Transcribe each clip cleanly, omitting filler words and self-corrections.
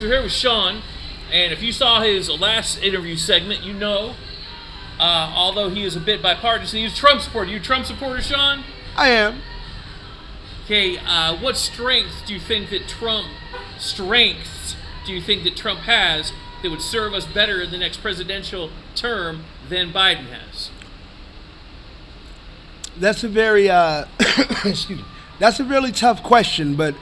We're here with Sean, and if you saw his last interview segment, you know, although he is a bit bipartisan, he's a Trump supporter. You a Trump supporter, Sean? I am. Okay, what strengths do you think that Trump has that would serve us better in the next presidential term than Biden has? That's a very excuse me. That's a really tough question, but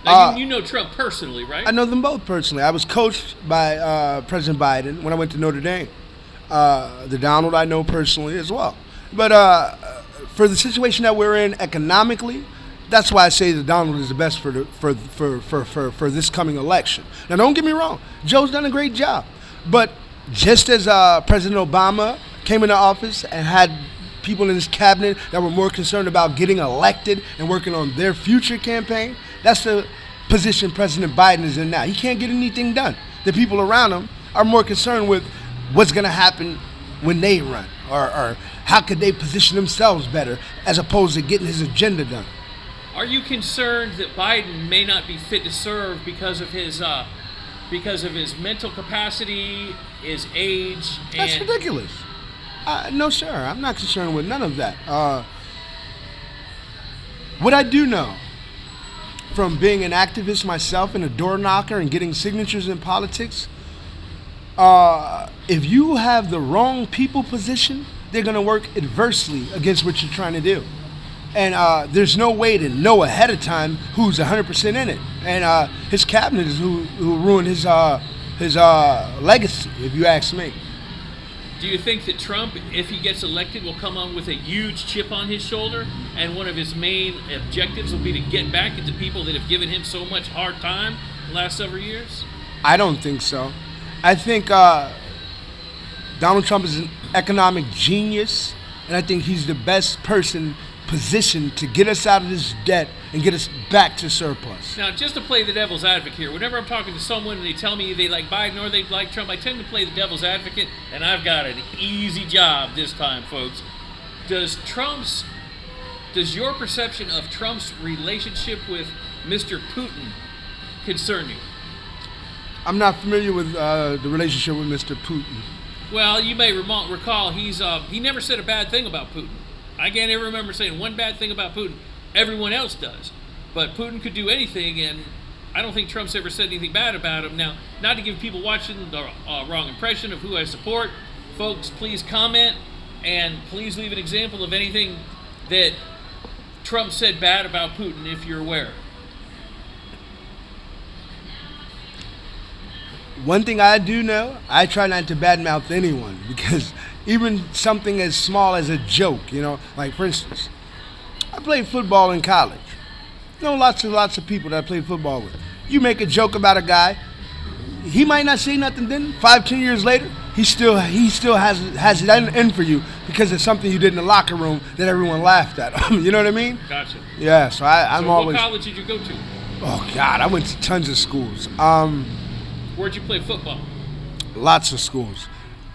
Now, you know Trump personally, right? I know them both personally. I was coached by President Biden when I went to Notre Dame. The Donald I know personally as well. But for the situation that we're in economically, that's why I say the Donald is the best for this coming election. Now, don't get me wrong. Joe's done a great job. But just as President Obama came into office and had people in his cabinet that were more concerned about getting elected and working on their future campaign, that's the position President Biden is in now. He can't get anything done. The people around him are more concerned with what's going to happen when they run, or how could they position themselves better as opposed to getting his agenda done. Are you concerned that Biden may not be fit to serve because of his mental capacity, his age? That's ridiculous. No, sir. I'm not concerned with none of that. What I do know from being an activist myself and a door knocker and getting signatures in politics, if you have the wrong people position, they're going to work adversely against what you're trying to do. And there's no way to know ahead of time who's 100% in it. And his cabinet is who ruined his legacy, if you ask me. Do you think that Trump, if he gets elected, will come on with a huge chip on his shoulder, and one of his main objectives will be to get back at the people that have given him so much hard time the last several years? I don't think so. I think Donald Trump is an economic genius, and I think he's the best person positioned to get us out of this debt and get us back to surplus. Now, just to play the devil's advocate here, whenever I'm talking to someone and they tell me they like Biden or they like Trump, I tend to play the devil's advocate, and I've got an easy job this time, folks. Does your perception of Trump's relationship with Mr. Putin concern you? I'm not familiar with the relationship with Mr. Putin. Well, you may recall he never said a bad thing about Putin. I can't ever remember saying one bad thing about Putin. Everyone else does. But Putin could do anything, and I don't think Trump's ever said anything bad about him. Now, not to give people watching the wrong impression of who I support, folks, please comment, and please leave an example of anything that Trump said bad about Putin, if you're aware. One thing I do know, I try not to badmouth anyone, because even something as small as a joke, like for instance, I played football in college. Lots of people that I played football with. You make a joke about a guy, he might not say nothing then. 5-10 years later, he still has it in for you because it's something you did in the locker room that everyone laughed at. You know what I mean? Gotcha. Yeah. So I'm always. What college did you go to? Oh God, I went to tons of schools. Where'd you play football? Lots of schools.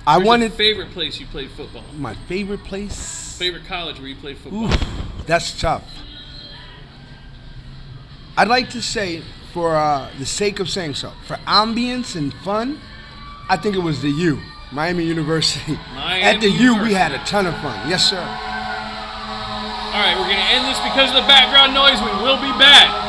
Where's your favorite place you played football? My favorite place? Favorite college where you played football? Oof, that's tough. I'd like to say, for the sake of saying so, for ambience and fun, I think it was the U, Miami University. At the U, we had a ton of fun. Yes, sir. All right, we're going to end this because of the background noise. We will be back.